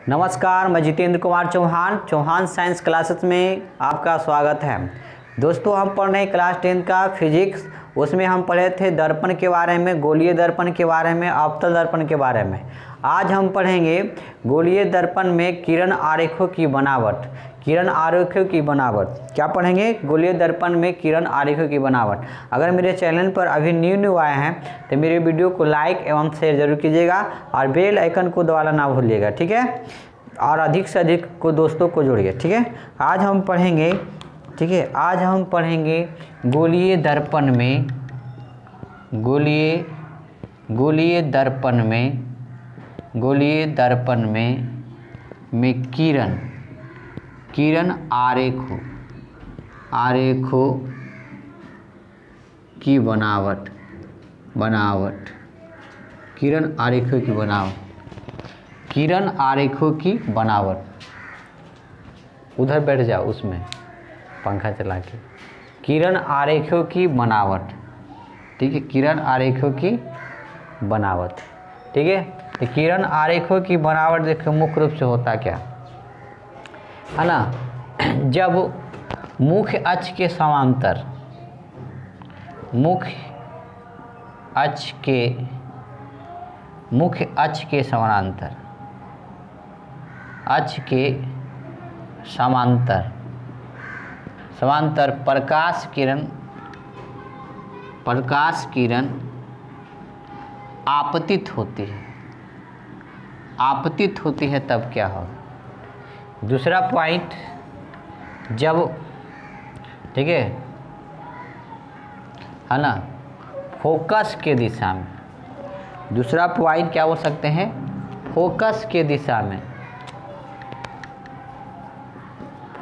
नमस्कार, मैं Jitendra Kumar Chauhan science classes में आपका स्वागत है। दोस्तों, हम पढ़ रहे हैं क्लास 10 का फिजिक्स। उसमें हम पढ़े थे दर्पण के बारे में, गोलीय दर्पण के बारे में, अवतल दर्पण के बारे में। आज हम पढ़ेंगे गोलीय दर्पण में किरण आरेखों की बनावट। किरण आरेखों की बनावट क्या पढ़ेंगे? गोलीय दर्पण में किरण आरेखों की बनावट। अगर मेरे चैनल पर अभी न्यू आए हैं तो मेरे वीडियो को लाइक एवं शेयर जरूर कीजिएगा और बेल आइकन को दबाना ना भूलिएगा, ठीक है? और अधिक से अधिक को दोस्तों को जोड़िए, ठीक है? आज हम पढ़ेंगे, ठीक है, आज हम पढ़ेंगे गोलीय दर्पण में, गोलीय दर्पण में किरण आरेखों की बनावट। किरण आरेखों की बनावट। उधर बैठ जाओ, उसमें पंखा चला के। किरण आरेखों की बनावट, ठीक है? किरण आरेखों की बनावट, ठीक है? तो किरण आरेखों की बनावट देखो मुख्य रूप से होता क्या है ना, जब मुख्य अक्ष के समांतर, मुख्य अक्ष के समांतर प्रकाश किरण आपतित होती है तब क्या होगा? दूसरा पॉइंट, जब, ठीक है ना, फोकस के दिशा में। दूसरा पॉइंट क्या हो सकते हैं? फोकस के दिशा में।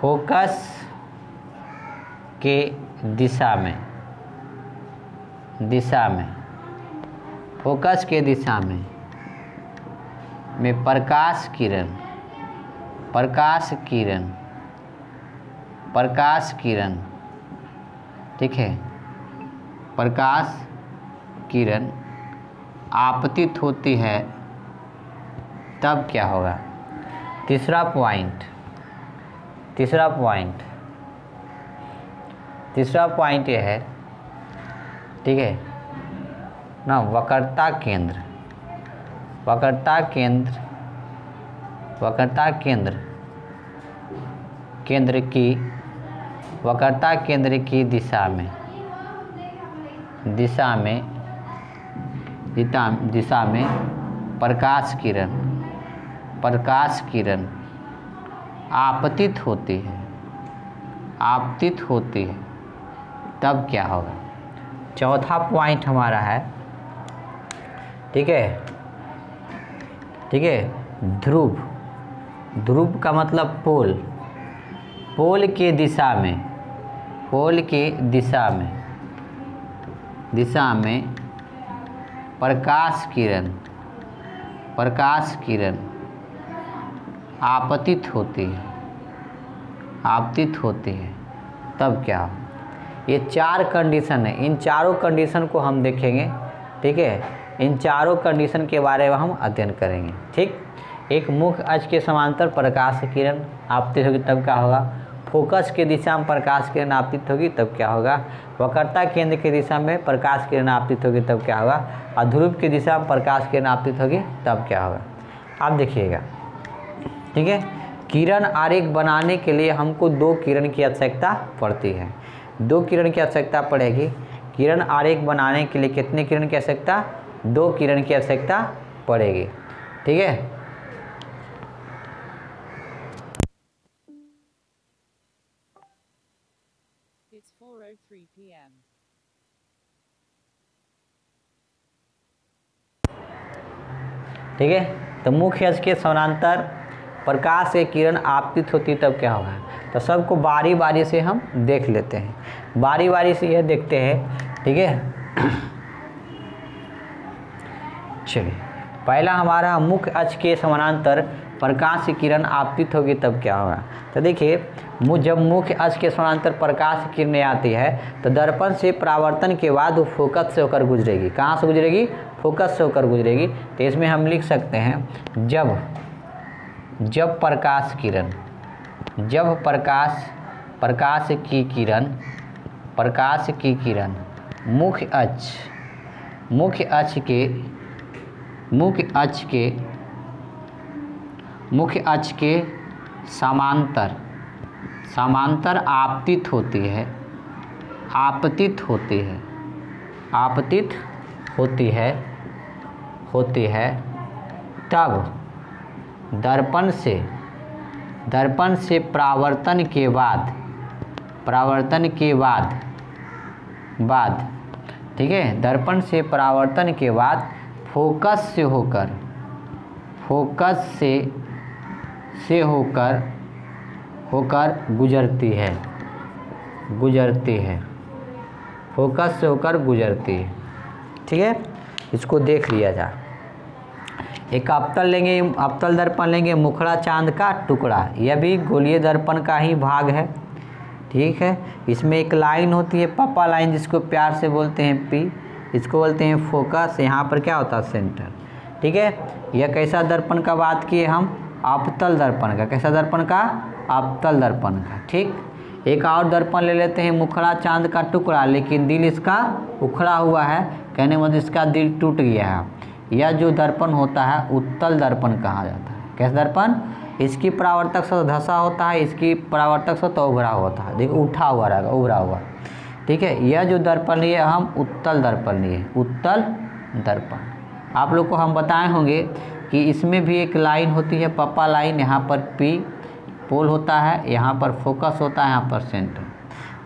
फोकस के दिशा में प्रकाश किरण, ठीक है, प्रकाश किरण आपतित होती है तब क्या होगा? तीसरा पॉइंट ये है, ठीक है ना, वक्रता केंद्र की दिशा में प्रकाश किरण आपतित होती है तब क्या होगा? चौथा पॉइंट हमारा है, ठीक है, ध्रुव का मतलब पोल के दिशा में प्रकाश किरण आपतित होती है तब क्या हो? ये 4 कंडीशन है। इन चारों कंडीशन को हम देखेंगे, ठीक है? इन चारों कंडीशन के बारे में हम अध्ययन करेंगे, ठीक? एक मुख्य अक्ष के समांतर प्रकाश किरण आपतित होगी तब क्या होगा? फोकस के दिशा में प्रकाश किरण आपतित होगी तब क्या होगा? वक्रता केंद्र की दिशा में प्रकाश किरण आपतित होगी तब क्या होगा? और ध्रुव की दिशा में प्रकाश किरण आपतित होगी तब क्या होगा? आप देखिएगा, ठीक है? किरण आरेख बनाने के लिए हमको 2 किरण की आवश्यकता पड़ती है। 2 किरण की आवश्यकता पड़ेगी। किरण आरेख बनाने के लिए कितने किरण की आवश्यकता? 2 किरण की आवश्यकता पड़ेगी, ठीक है? It's 4:03 p.m. ठीक है, तो मुख्य अक्ष के समानांतर प्रकाश से किरण आपतित होती तब क्या होगा? तो सबको बारी बारी से हम देख लेते हैं, बारी बारी से यह देखते हैं, ठीक है? चलिए, पहला हमारा मुख्य अक्ष के समानांतर प्रकाश की किरण आपतित होगी तब क्या होगा? तो देखिए, जब मुख्य अक्ष के समानांतर प्रकाश की किरणें आती है तो दर्पण से परावर्तन के बाद वो फोकस से होकर गुजरेगी। कहाँ से गुजरेगी? फोकस से होकर गुजरेगी। तो इसमें हम लिख सकते हैं, जब प्रकाश किरण, जब प्रकाश की किरण मुख्य अक्ष के समांतर आपतित होती है तब दर्पण से परावर्तन के बाद ठीक है, दर्पण से परावर्तन के बाद फोकस से होकर गुजरती है, फोकस से होकर गुजरती है। ठीक है, इसको देख लिया जा। एक अवतल दर्पण लेंगे, मुखड़ा चांद का टुकड़ा, यह भी गोलीय दर्पण का ही भाग है। ठीक है, इसमें एक लाइन होती है पप्पा लाइन, जिसको प्यार से बोलते हैं पी, इसको बोलते हैं फोकस। यहाँ पर क्या होता है, सेंटर। ठीक है, यह कैसा दर्पण का बात किए हम, अवतल दर्पण का। कैसा दर्पण का, अवतल दर्पण का। ठीक, एक और दर्पण ले लेते हैं, मुखड़ा चांद का टुकड़ा, लेकिन दिल इसका उखड़ा हुआ है, कहने मतलब इसका दिल टूट गया है। यह जो दर्पण होता है उत्तल दर्पण कहा जाता है। कैसा दर्पण, इसकी परावर्तक सतह धसा होता है, इसकी परावर्तक सतह उभरा होता है। देखो उठा हुआ रहेगा, उभरा हुआ। ठीक है, यह जो दर्पण लिए हम उत्तल दर्पण लिए, उत्तल दर्पण। आप लोग को हम बताए होंगे कि इसमें भी एक लाइन होती है पप्पा लाइन, यहाँ पर पी पोल होता है, यहाँ पर फोकस होता है, यहाँ पर सेंटर।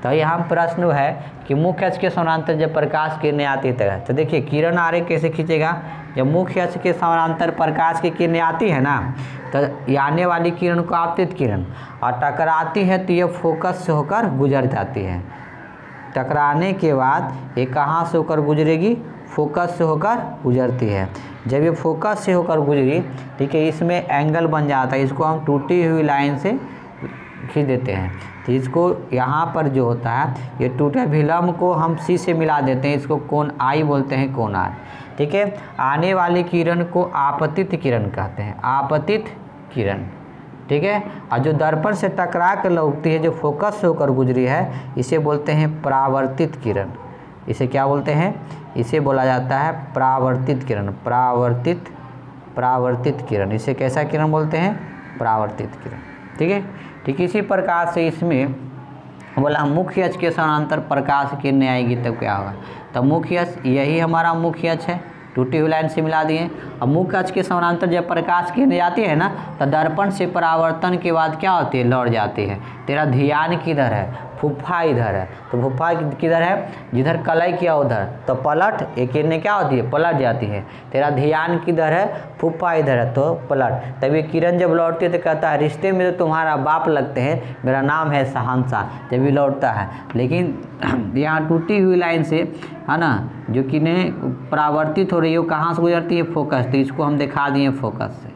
तो यहाँ प्रश्न है कि मुख्य अक्ष के समानांतर जब प्रकाश किरणें आती है, तो देखिए किरण आरेख कैसे खींचेगा। जब मुख्य अक्ष के समानांतर प्रकाश की किरणें आती है ना, तो आने वाली किरण को आपतित किरण, और टकराती है तो ये फोकस से होकर गुजर जाती है। टकराने के बाद ये कहाँ से होकर गुजरेगी, फोकस से होकर गुजरती है। जब ये फोकस से होकर गुजरी, ठीक है, इसमें एंगल बन जाता है, इसको हम टूटी हुई लाइन से खींच देते हैं। तो इसको यहाँ पर जो होता है, ये टूटे विलंब को हम सी से मिला देते हैं, इसको कोण आई बोलते हैं, कोण आर। ठीक है, आने वाली किरण को आपतित किरण कहते हैं, आपतित किरण। ठीक है, और जो दर्पण से टकरा कर लौटती है, जो फोकस से होकर गुजरी है, इसे बोलते हैं परावर्तित किरण। इसे क्या बोलते हैं, इसे बोला जाता है परावर्तित किरण, परावर्तित किरण। इसे कैसा किरण बोलते हैं, परावर्तित किरण। ठीक है, ठीक इसी प्रकार से इसमें बोला मुख्य अक्ष के समानांतर प्रकाश किरणें आएगी तब क्या होगा। तब मुख्य अक्ष, यही हमारा मुख्य अक्ष है, टूटी हुई लाइन से मिला दिए। अब मुख्य अक्ष के समानांतर जब प्रकाश किरणें जाती है ना, तो दर्पण से परावर्तन के बाद क्या होती है, लौट जाती है। तेरा ध्यान किधर है, फुफ्फा इधर है, तो फुफ्फा किधर है, जिधर कलई किया उधर, तो पलट एक किरणें क्या होती है, पलट जाती है। तेरा ध्यान किधर है, फुफ्फा इधर है, तो पलट। तब ये किरण जब लौटती है तो कहता है रिश्ते में तो तुम्हारा बाप लगते हैं, मेरा नाम है शहंशाह, जब ये लौटता है। लेकिन यहाँ टूटी हुई लाइन से है ना, जो किरणें परावर्तित हो रही है, वो कहाँ से गुजरती है, फोकस। तो इसको हम दिखा दिए फोकस से,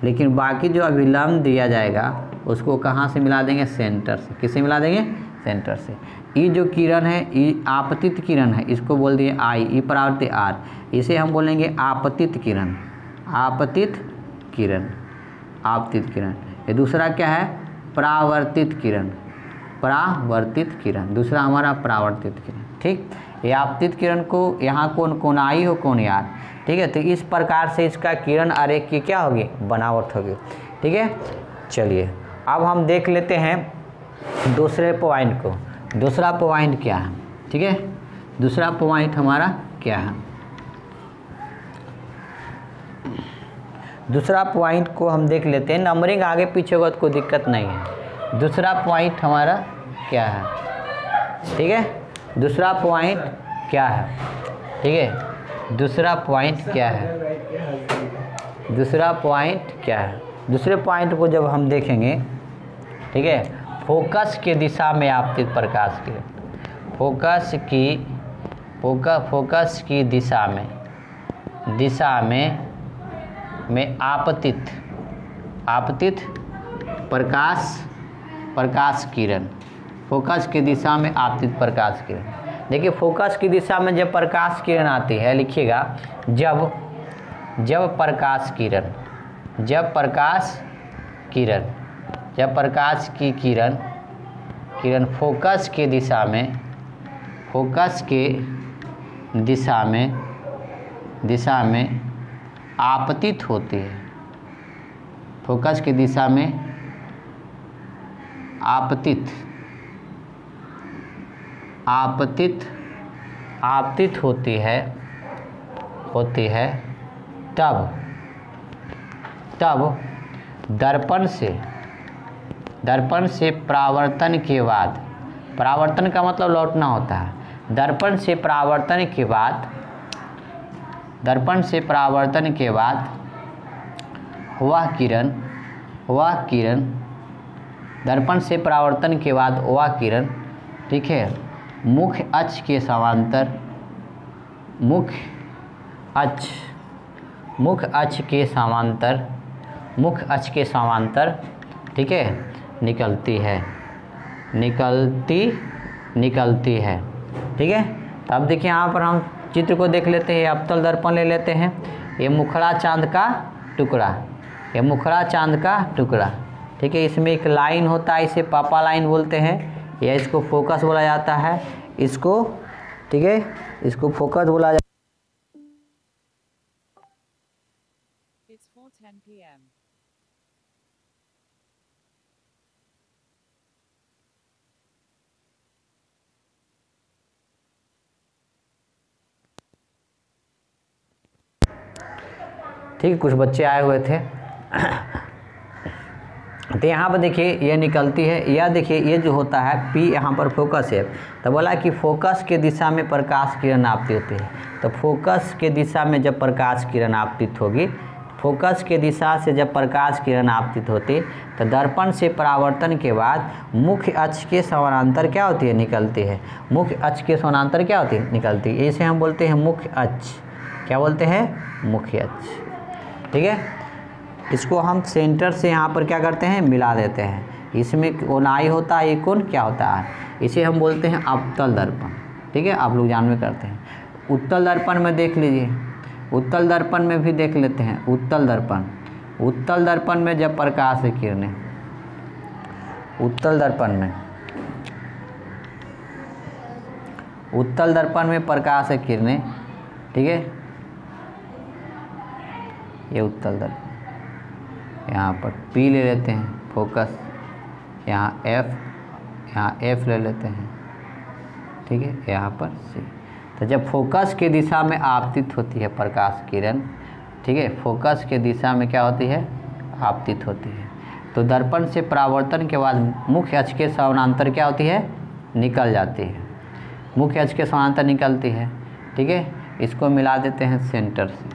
लेकिन बाकी जो अभिलंब दिया जाएगा उसको कहाँ से मिला देंगे, सेंटर से। किससे मिला देंगे, सेंटर से। ये जो किरण है, ये आपतित किरण है, इसको बोल दिए आई, ये परावर्तित आर, इसे हम बोलेंगे आपतित किरण, आपतित किरण, आपतित किरण। ये दूसरा क्या है, परावर्तित किरण, परावर्तित किरण, दूसरा हमारा परावर्तित किरण। ठीक, ये आपतित किरण को यहाँ कौन आई हो, कौन यार। ठीक है, तो इस प्रकार से इसका किरण आरेख की क्या होगी, बनावट होगी। ठीक है, चलिए अब हम देख लेते हैं दूसरे पॉइंट को। दूसरा पॉइंट क्या है, ठीक है, दूसरा पॉइंट हमारा क्या है, दूसरा पॉइंट को हम देख लेते हैं। नंबरिंग आगे पीछे होगा तो कोई दिक्कत नहीं है। दूसरा पॉइंट हमारा क्या है, ठीक है, दूसरा पॉइंट क्या है, ठीक है, दूसरा पॉइंट क्या है, दूसरा पॉइंट क्या है। दूसरे पॉइंट को जब हम देखेंगे, ठीक है, फोकस के दिशा में आपतित प्रकाश की, फोकस की दिशा में आपतित प्रकाश किरण, फोकस की दिशा में आपतित प्रकाश किरण। देखिए फोकस की दिशा में जब प्रकाश किरण आती है, लिखिएगा जब प्रकाश किरण, जब प्रकाश की किरण फोकस के दिशा में आपतित होती है, फोकस की दिशा में आपतित होती है तब दर्पण से परावर्तन के बाद, परावर्तन का मतलब लौटना होता है, दर्पण से परावर्तन के बाद वह किरण दर्पण से परावर्तन के बाद वह किरण, ठीक है, मुख्य अक्ष के समांतर, ठीक है, निकलती है, ठीक है। तो अब देखिए यहाँ पर हम चित्र को देख लेते हैं, अवतल दर्पण ले लेते हैं। ये मुखड़ा चांद का टुकड़ा, ठीक है। इसमें एक लाइन होता है, इसे पापा लाइन बोलते हैं, या इसको फोकस बोला जाता है, इसको, ठीक है, इसको फोकस बोला जाता है। It's 4:10 p.m. ठीक है, कुछ बच्चे आए हुए थे। तो यहाँ पर देखिए ये निकलती है, या देखिए ये जो होता है P, यहाँ पर फोकस है, तो बोला कि फोकस के दिशा में प्रकाश किरण आपतित होती है। तो फोकस के दिशा में जब प्रकाश किरण आपतित होगी, फोकस के दिशा से जब प्रकाश किरण आपतित होती, तो दर्पण से परावर्तन के बाद मुख्य अक्ष के समानांतर क्या होती है, निकलती है। मुख्य अक्ष के समानांतर क्या होती है, निकलती है। इसे हम बोलते हैं मुख्य अक्ष। क्या बोलते हैं, मुख्य अक्ष, ठीक है। इसको हम सेंटर से यहाँ पर क्या करते हैं, मिला देते हैं। इसमें कोनाई होता है, ये कोण क्या होता है, इसे हम बोलते हैं अवतल दर्पण, ठीक है। आप लोग जानवे करते हैं। उत्तल दर्पण में देख लीजिए, उत्तल दर्पण में भी देख लेते हैं। उत्तल दर्पण में जब प्रकाश की किरणें, उत्तल दर्पण में प्रकाश की किरणें, ठीक है, ये उत्तल दर्पण। यहाँ पर P ले लेते हैं फोकस, यहाँ F ले लेते हैं, ठीक है, यहाँ पर C। तो जब फोकस के दिशा में आपतित होती है प्रकाश किरण, ठीक है, फोकस के दिशा में क्या होती है, आपतित होती है, तो दर्पण से परावर्तन के बाद मुख्य अक्ष के समानांतर क्या होती है, निकल जाती है। मुख्य अक्ष के समानांतर निकलती है, ठीक है। इसको मिला देते हैं सेंटर से,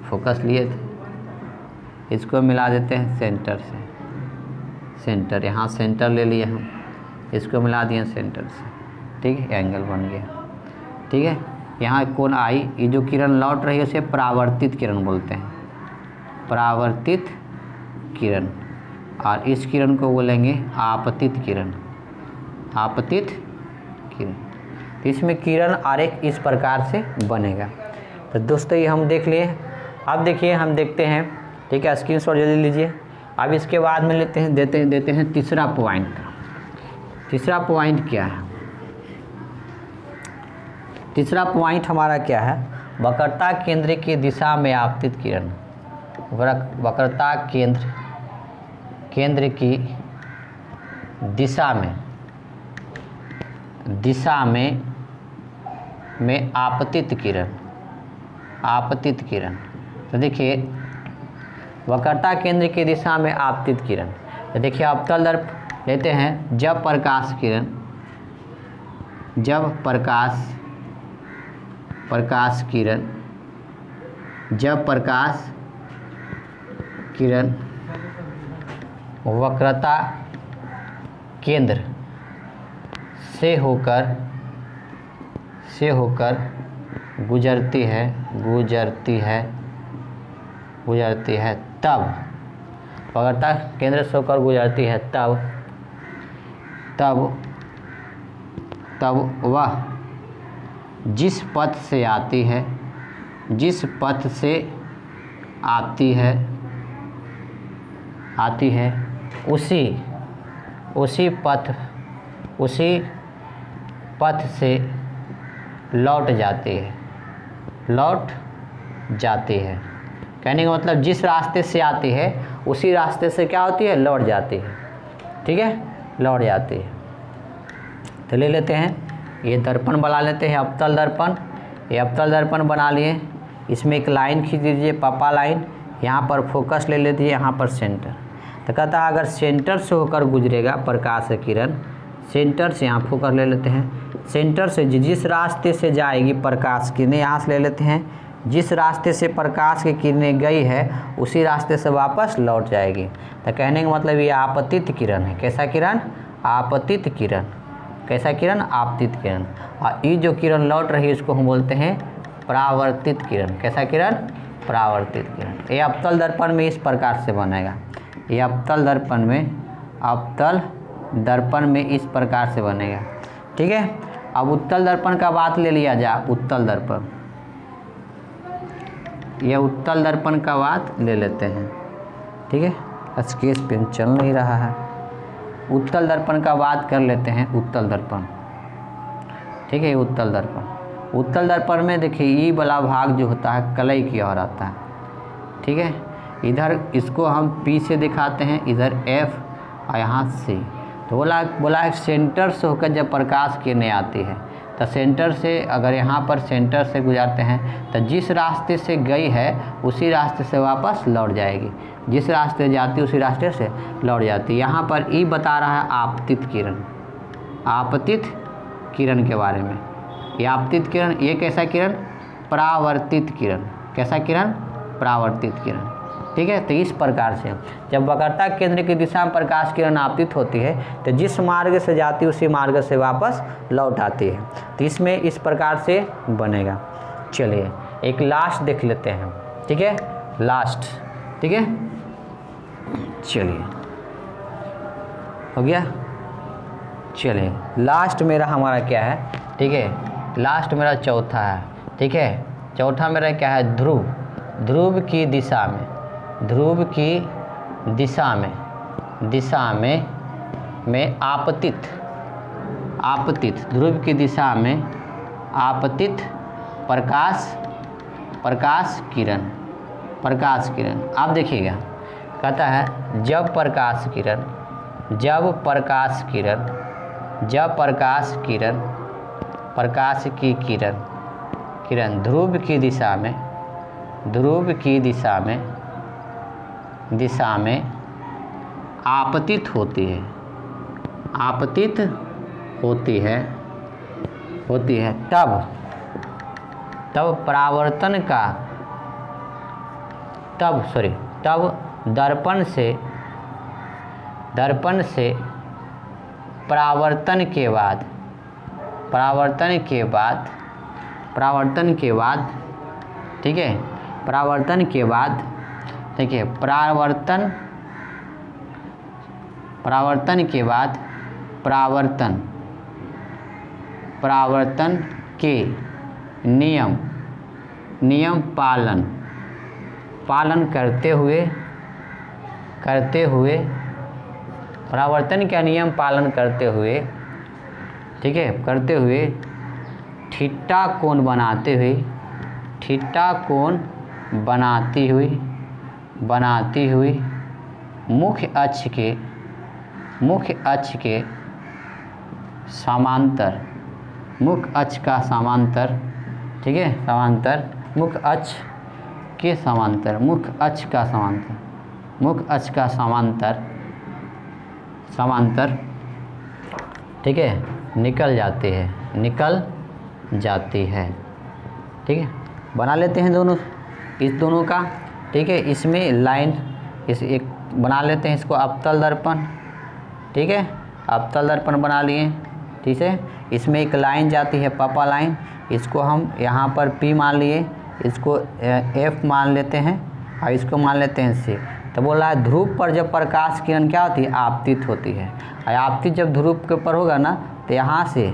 फोकस लिए थे, इसको मिला देते हैं सेंटर से। सेंटर, यहाँ सेंटर ले लिए हम, इसको मिला दिए सेंटर से, ठीक है, एंगल बन गया, ठीक है। यहाँ कोण आई, ये जो किरण लौट रही है उसे परावर्तित किरण बोलते हैं, परावर्तित किरण। और इस किरण को बोलेंगे आपतित किरण, आपतित किरण। तो इसमें किरण आरेख इस प्रकार से बनेगा। तो दोस्तों ये हम देख लिए। अब देखिए हम देखते हैं, ठीक है, स्क्रीनशॉट जल्दी लीजिए। अब इसके बाद में लेते हैं, देते हैं तीसरा पॉइंट। तीसरा पॉइंट क्या है, तीसरा पॉइंट हमारा क्या है, वक्रता केंद्र की दिशा में आपतित किरण। वक्रता केंद्र की दिशा में आपतित किरण। तो देखिए वक्रता केंद्र की दिशा में आपतित किरण, तो देखिए अवतल दर्पण लेते हैं। जब प्रकाश किरण वक्रता केंद्र से होकर गुजरती है तब वक्रता केंद्र से होकर गुजरती है तब वह जिस पथ से आती है आती है उसी पथ से लौट जाती है। कहने का मतलब जिस रास्ते से आती है उसी रास्ते से क्या होती है, लौट जाती है। ठीक है, लौट जाती है। तो ले लेते हैं, ये दर्पण बना लेते हैं, अवतल दर्पण। ये अवतल दर्पण बना लिए, इसमें एक लाइन खींच दीजिए, पापा लाइन। यहाँ पर फोकस ले लेते हैं, यहाँ पर सेंटर। तो कहता है अगर सेंटर से होकर गुजरेगा प्रकाश किरण, सेंटर से, यहाँ फोकस ले लेते हैं, सेंटर से जिस रास्ते से जाएगी प्रकाश किरणें, यहाँ से ले लेते हैं, जिस रास्ते से प्रकाश की किरणें गई है उसी रास्ते से वापस लौट जाएगी। तो कहने का मतलब ये आपतित किरण है। कैसा किरण? आपतित किरण। कैसा किरण? आपतित किरण। और ये जो किरण लौट रही है इसको हम बोलते हैं परावर्तित किरण। कैसा किरण? परावर्तित किरण। ये अवतल दर्पण में इस प्रकार से बनेगा। ये अवतल दर्पण में इस प्रकार से बनेगा। ठीक है, अब उत्तल दर्पण का बात ले लिया जा। उत्तल दर्पण, यह उत्तल दर्पण का बात ले लेते हैं। ठीक है, स्केच पेन चल नहीं रहा है। उत्तल दर्पण का बात कर लेते हैं। उत्तल दर्पण, ठीक है, उत्तल दर्पण। उत्तल दर्पण में देखिए ई वाला भाग जो होता है कलई की ओर आता है। ठीक है, इधर इसको हम पी से दिखाते हैं, इधर एफ और यहाँ सी। तो बोला है सेंटर से होकर जब प्रकाश किरणें आती है तो सेंटर से, अगर यहाँ पर सेंटर से गुजारते हैं तो जिस रास्ते से गई है उसी रास्ते से वापस लौट जाएगी। जिस रास्ते जाती है उसी रास्ते से लौट जाती है। यहाँ पर ई बता रहा है आपतित किरण, आपतित किरण के बारे में। ये आपतित किरण, ये कैसा किरण? परावर्तित किरण। कैसा किरण? परावर्तित किरण। ठीक है, तो इस प्रकार से जब वक्रता केंद्र की दिशा में प्रकाश किरण आपतित होती है तो जिस मार्ग से जाती है उसी मार्ग से वापस लौट आती है। तो इसमें इस प्रकार से बनेगा। चलिए एक लास्ट देख लेते हैं। ठीक है, लास्ट। ठीक है, चलिए हो गया। चलिए लास्ट मेरा हमारा क्या है? ठीक है, लास्ट मेरा चौथा है। ठीक है, चौथा मेरा क्या है? ध्रुव। ध्रुव की दिशा में, ध्रुव की दिशा में आपतित, ध्रुव की दिशा में आपतित प्रकाश किरण। आप देखिएगा, कहता है जब प्रकाश की किरण ध्रुव की दिशा में आपतित होती है तब दर्पण से परावर्तन के बाद ठीक है, परावर्तन के बाद देखिए, परावर्तन के नियम पालन करते हुए परावर्तन का नियम पालन करते हुए, ठीक है, करते हुए थीटा कोण बनाती हुई मुख्य अक्ष के समांतर, मुख्य अक्ष का समांतर, ठीक है, समांतर, मुख्य अक्ष का समांतर, ठीक है, निकल जाती है। ठीक है, बना लेते हैं दोनों, इस दोनों का। ठीक है, इसमें लाइन इस एक बना लेते हैं, इसको अवतल दर्पण। ठीक है, अवतल दर्पण बना लिए। ठीक है, इसमें एक लाइन जाती है पापा लाइन, इसको हम यहाँ पर P मान लिए, इसको F मान लेते हैं और इसको मान लेते हैं C। तो बोल रहा है ध्रुव पर जब प्रकाश किरण क्या होती है? आपतित होती है। और आपतित जब ध्रुव के ऊपर होगा ना तो यहाँ से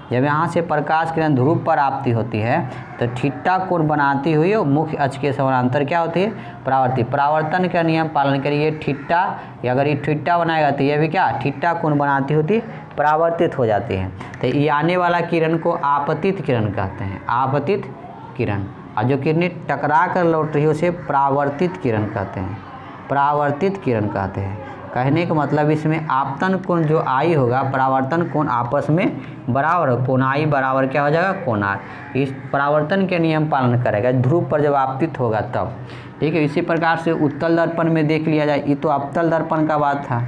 जब यहाँ से प्रकाश किरण ध्रुव पर आपती होती है तो थीटा कोण बनाती हुई और मुख्य अक्ष के समानांतर क्या होती है, परावर्तित। परावर्तन का नियम पालन करिए, थीटा, अगर ये थीटा बनाएगा तो ये भी क्या थीटा कोण बनाती होती परावर्तित हो जाती है। तो ये आने वाला किरण को आपतित किरण कहते हैं, आपतित किरण। और जो किरणें टकरा कर लौट रही है उसे परावर्तित किरण कहते हैं, परावर्तित किरण कहते हैं। कहने का मतलब इसमें आपतन कोण जो आई होगा, परावर्तन कोण आपस में बराबर हो, कोण आई बराबर क्या हो जाएगा, कोण आर। इस परावर्तन के नियम पालन करेगा ध्रुव पर जब आपतित होगा तब, ठीक है। इसी प्रकार से उत्तल दर्पण में देख लिया जाए, ये तो अवतल दर्पण का बात था,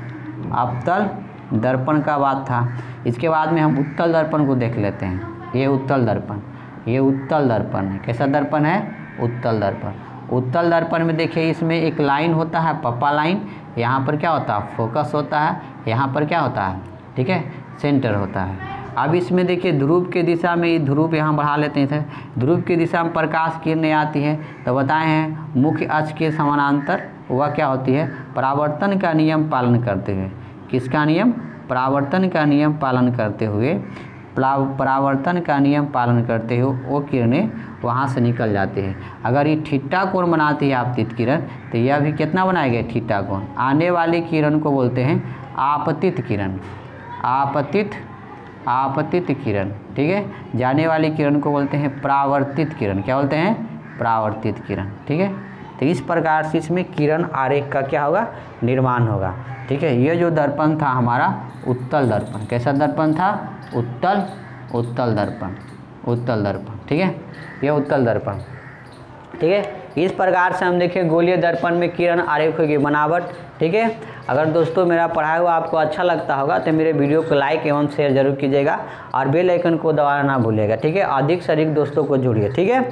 अवतल दर्पण का बात था। इसके बाद में हम उत्तल दर्पण को देख लेते हैं। ये उत्तल दर्पण, ये उत्तल दर्पण है। कैसा दर्पण है, उत्तल दर्पण। उत्तल दर्पण में देखिए इसमें एक लाइन होता है, पप्पा लाइन, यहाँ पर क्या होता है, फोकस होता है, यहाँ पर क्या होता है, ठीक है, सेंटर होता है। अब इसमें देखिए ध्रुव के दिशा में, ये ध्रुव यहाँ बढ़ा लेते हैं, ध्रुव की दिशा में प्रकाश किरणें आती है तो बताए हैं मुख्य अक्ष के समानांतर वह क्या होती है, परावर्तन का नियम पालन करते हुए। किसका नियम, परावर्तन का नियम पालन करते हुए, परावर्तन का नियम पालन करते हुए वो किरणें वहाँ से निकल जाती है। अगर ये थीटा कोण बनाती है आपतित किरण तो यह भी कितना बनाएगा, थीटा कोण। आने वाली किरण को बोलते हैं आपतित किरण, आपतित किरण, ठीक है। जाने वाली किरण को बोलते हैं परावर्तित किरण। क्या बोलते हैं, परावर्तित किरण, ठीक है। तो इस प्रकार से इसमें किरण आरेख का क्या होगा, निर्माण होगा, ठीक है। ये जो दर्पण था हमारा उत्तल दर्पण, कैसा दर्पण था, उत्तल दर्पण, ठीक है। ये उत्तल दर्पण, ठीक है। इस प्रकार से हम देखें गोलीय दर्पण में किरण आरेखों की बनावट, ठीक है। अगर दोस्तों मेरा पढ़ाया हुआ आपको अच्छा लगता होगा तो मेरे वीडियो को लाइक एवं शेयर जरूर कीजिएगा और बेल आइकन को दबाना ना भूलिएगा, ठीक है। अधिक से अधिक दोस्तों को जोड़िए, ठीक है।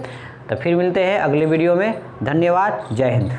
तो फिर मिलते हैं अगले वीडियो में। धन्यवाद, जय हिंद।